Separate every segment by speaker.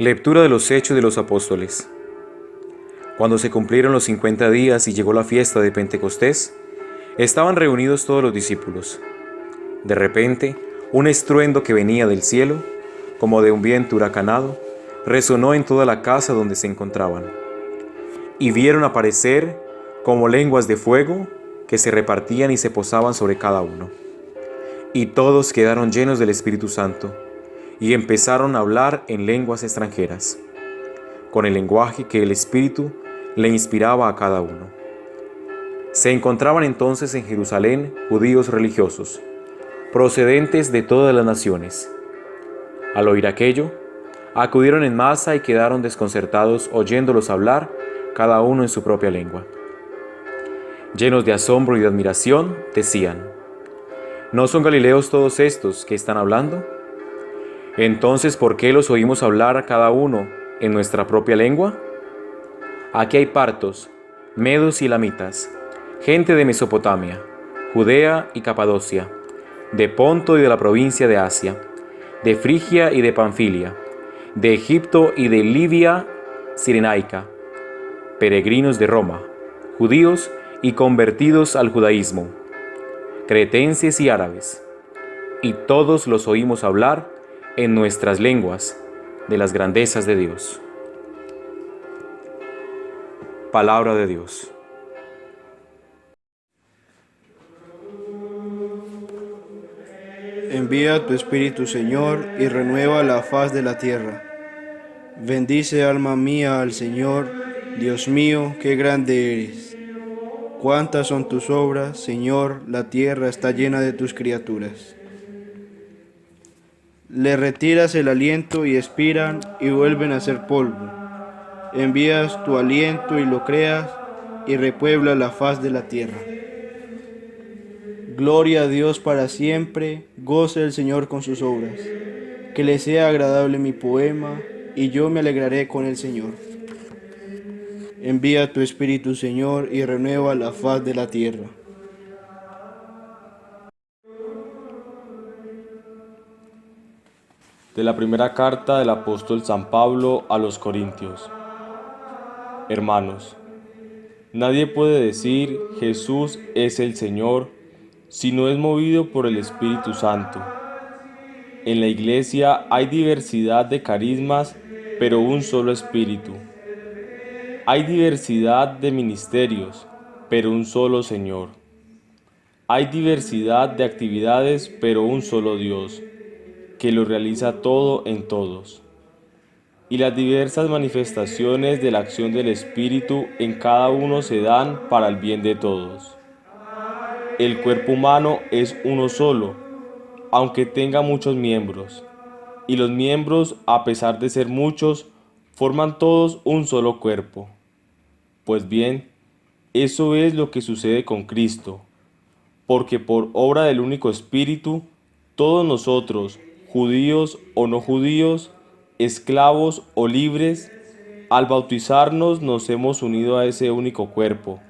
Speaker 1: Lectura de los Hechos de los Apóstoles. Cuando se cumplieron los 50 días y llegó la fiesta de Pentecostés, estaban reunidos todos los discípulos. De repente, un estruendo que venía del cielo, como de un viento huracanado, resonó en toda la casa donde se encontraban. Y vieron aparecer como lenguas de fuego que se repartían y se posaban sobre cada uno. Y todos quedaron llenos del Espíritu Santo y empezaron a hablar en lenguas extranjeras, con el lenguaje que el Espíritu le inspiraba a cada uno. Se encontraban entonces en Jerusalén judíos religiosos, procedentes de todas las naciones. Al oír aquello, acudieron en masa y quedaron desconcertados oyéndolos hablar, cada uno en su propia lengua. Llenos de asombro y de admiración, decían: ¿No son galileos todos estos que están hablando? Entonces, ¿por qué los oímos hablar a cada uno en nuestra propia lengua? Aquí hay partos, medos y elamitas, gente de Mesopotamia, Judea y Capadocia, de Ponto y de la provincia de Asia, de Frigia y de Panfilia, de Egipto y de Libia Cirenaica, peregrinos de Roma, judíos y convertidos al judaísmo, cretenses y árabes, y todos los oímos hablar en nuestras lenguas de las grandezas de Dios. Palabra de Dios.
Speaker 2: Envía tu Espíritu, Señor, y renueva la faz de la tierra. Bendice, alma mía, al Señor. Dios mío, qué grande eres. Cuántas son tus obras, Señor, la tierra está llena de tus criaturas. Le retiras el aliento y expiran y vuelven a ser polvo. Envías tu aliento y lo creas y repuebla la faz de la tierra. Gloria a Dios para siempre, goce el Señor con sus obras. Que le sea agradable mi poema y yo me alegraré con el Señor. Envía tu Espíritu, Señor, y renueva la faz de la tierra.
Speaker 3: De la primera carta del apóstol San Pablo a los Corintios. Hermanos, nadie puede decir Jesús es el Señor si no es movido por el Espíritu Santo. En la Iglesia hay diversidad de carismas, pero un solo Espíritu. Hay diversidad de ministerios, pero un solo Señor. Hay diversidad de actividades, pero un solo Dios, que lo realiza todo en todos. Y las diversas manifestaciones de la acción del Espíritu en cada uno se dan para el bien de todos. El cuerpo humano es uno solo, aunque tenga muchos miembros, y los miembros, a pesar de ser muchos, forman todos un solo cuerpo. Pues bien, eso es lo que sucede con Cristo, porque por obra del único Espíritu, todos nosotros, judíos o no judíos, esclavos o libres, al bautizarnos nos hemos unido a ese único cuerpo,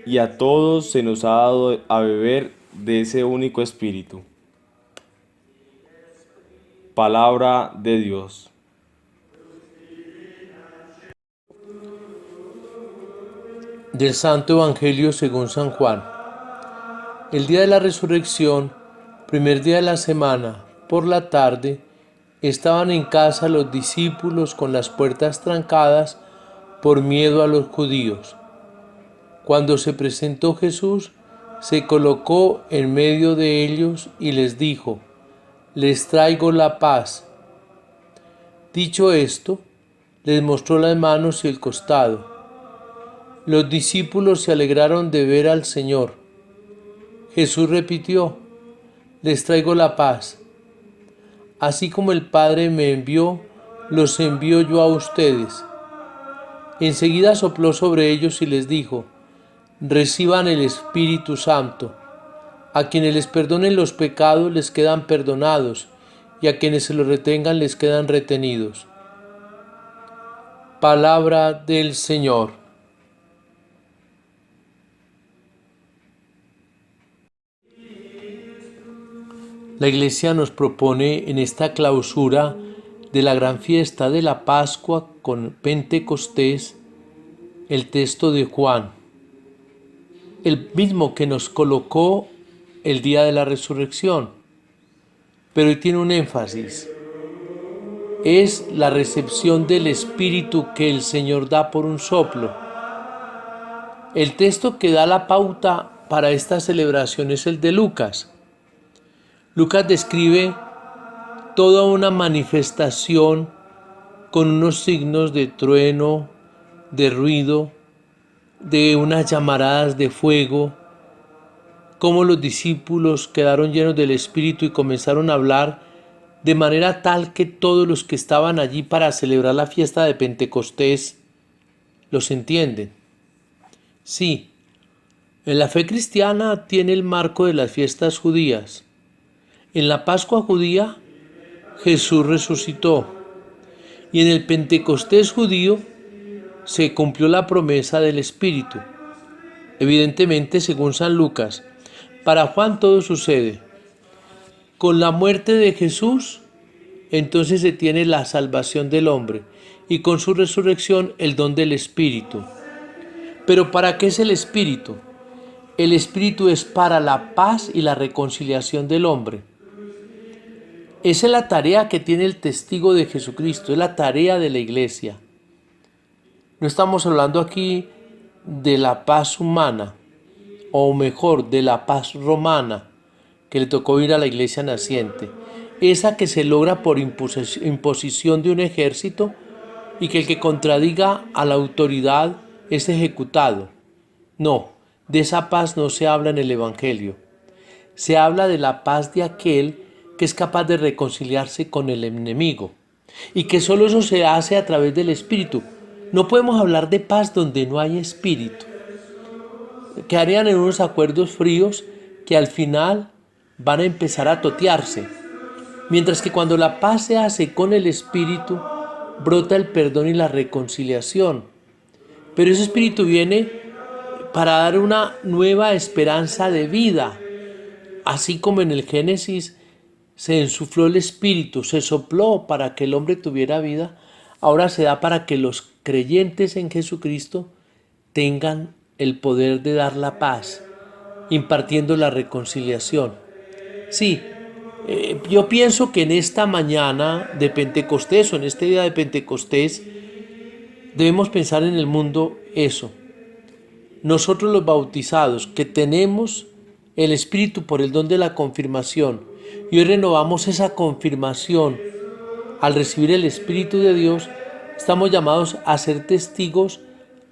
Speaker 3: y a todos se nos ha dado a beber de ese único Espíritu. Palabra de Dios.
Speaker 4: Del Santo Evangelio según San Juan. El día de la resurrección, primer día de la semana, por la tarde, estaban en casa los discípulos con las puertas trancadas por miedo a los judíos. Cuando se presentó Jesús, se colocó en medio de ellos y les dijo: «Les traigo la paz». Dicho esto, les mostró las manos y el costado. Los discípulos se alegraron de ver al Señor. Jesús repitió: «Les traigo la paz. Así como el Padre me envió, los envío yo a ustedes». Enseguida sopló sobre ellos y les dijo: «Reciban el Espíritu Santo. A quienes les perdonen los pecados les quedan perdonados, y a quienes se los retengan les quedan retenidos». Palabra del Señor. La Iglesia nos propone en esta clausura de la gran fiesta de la Pascua con Pentecostés, el texto de Juan, el mismo que nos colocó el día de la resurrección, pero hoy tiene un énfasis. Es la recepción del Espíritu que el Señor da por un soplo. El texto que da la pauta para esta celebración es el de Lucas. Lucas describe toda una manifestación con unos signos de trueno, de ruido, de unas llamaradas de fuego, cómo los discípulos quedaron llenos del Espíritu y comenzaron a hablar de manera tal que todos los que estaban allí para celebrar la fiesta de Pentecostés los entienden. Sí, en la fe cristiana tiene el marco de las fiestas judías. En la Pascua judía, Jesús resucitó. Y en el Pentecostés judío se cumplió la promesa del Espíritu. Evidentemente, según San Lucas, para Juan todo sucede. Con la muerte de Jesús, entonces se tiene la salvación del hombre y con su resurrección el don del Espíritu. ¿Pero para qué es el Espíritu? El Espíritu es para la paz y la reconciliación del hombre. Esa es la tarea que tiene el testigo de Jesucristo, es la tarea de la iglesia. No estamos hablando aquí de la paz humana, o mejor, de la paz romana, que le tocó ir a la iglesia naciente, esa que se logra por imposición de un ejército y que el que contradiga a la autoridad es ejecutado. No, de esa paz no se habla en el Evangelio. Se habla de la paz de aquel que es capaz de reconciliarse con el enemigo y que solo eso se hace a través del Espíritu. No podemos hablar de paz donde no hay Espíritu. Quedarían en unos acuerdos fríos que al final van a empezar a totearse. Mientras que cuando la paz se hace con el Espíritu, brota el perdón y la reconciliación. Pero ese Espíritu viene para dar una nueva esperanza de vida. Así como en el Génesis se ensufló el Espíritu, se sopló para que el hombre tuviera vida, ahora se da para que los creyentes en Jesucristo tengan el poder de dar la paz, impartiendo la reconciliación. Sí, yo pienso que en esta mañana de Pentecostés o en este día de Pentecostés debemos pensar en el mundo eso. Nosotros los bautizados que tenemos el Espíritu por el don de la confirmación y hoy renovamos esa confirmación al recibir el Espíritu de Dios, estamos llamados a ser testigos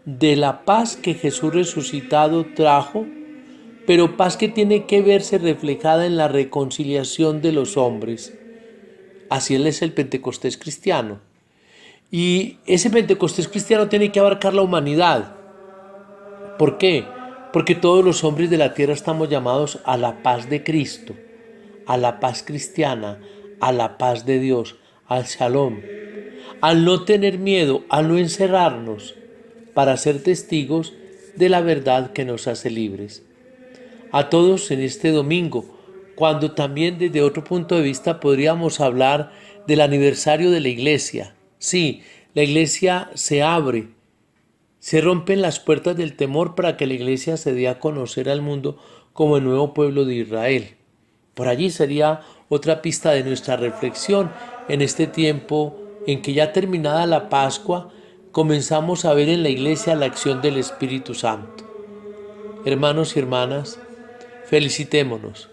Speaker 4: de la paz que Jesús resucitado trajo, pero paz que tiene que verse reflejada en la reconciliación de los hombres. Así es el Pentecostés cristiano. Y ese Pentecostés cristiano tiene que abarcar la humanidad. ¿Por qué? Porque todos los hombres de la tierra estamos llamados a la paz de Cristo, a la paz cristiana, a la paz de Dios, al Shalom, al no tener miedo, al no encerrarnos, para ser testigos de la verdad que nos hace libres. A todos en este domingo, cuando también desde otro punto de vista podríamos hablar del aniversario de la iglesia. Sí, la iglesia se abre, se rompen las puertas del temor para que la iglesia se dé a conocer al mundo como el nuevo pueblo de Israel. Por allí sería otra pista de nuestra reflexión en este tiempo en que ya terminada la Pascua, comenzamos a ver en la iglesia la acción del Espíritu Santo. Hermanos y hermanas, felicitémonos.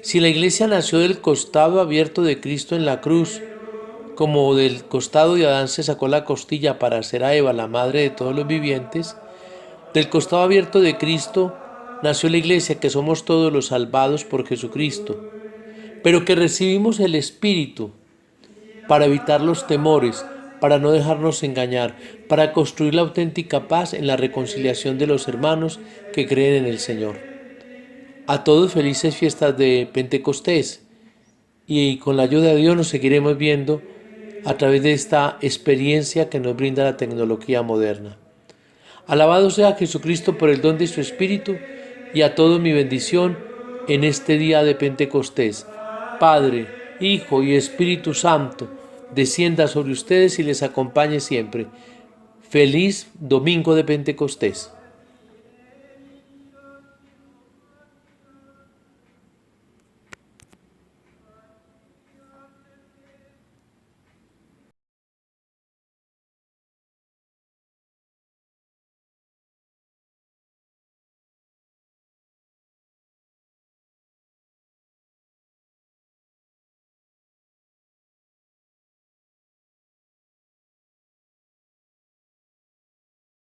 Speaker 4: Si la iglesia nació del costado abierto de Cristo en la cruz, como del costado de Adán se sacó la costilla para hacer a Eva la madre de todos los vivientes, del costado abierto de Cristo nació la iglesia, que somos todos los salvados por Jesucristo, pero que recibimos el Espíritu para evitar los temores, para no dejarnos engañar, para construir la auténtica paz en la reconciliación de los hermanos que creen en el Señor. A todos felices fiestas de Pentecostés y con la ayuda de Dios nos seguiremos viendo a través de esta experiencia que nos brinda la tecnología moderna. Alabado sea Jesucristo por el don de su Espíritu y a todos mi bendición en este día de Pentecostés. Padre, Hijo y Espíritu Santo, descienda sobre ustedes y les acompañe siempre. Feliz Domingo de Pentecostés.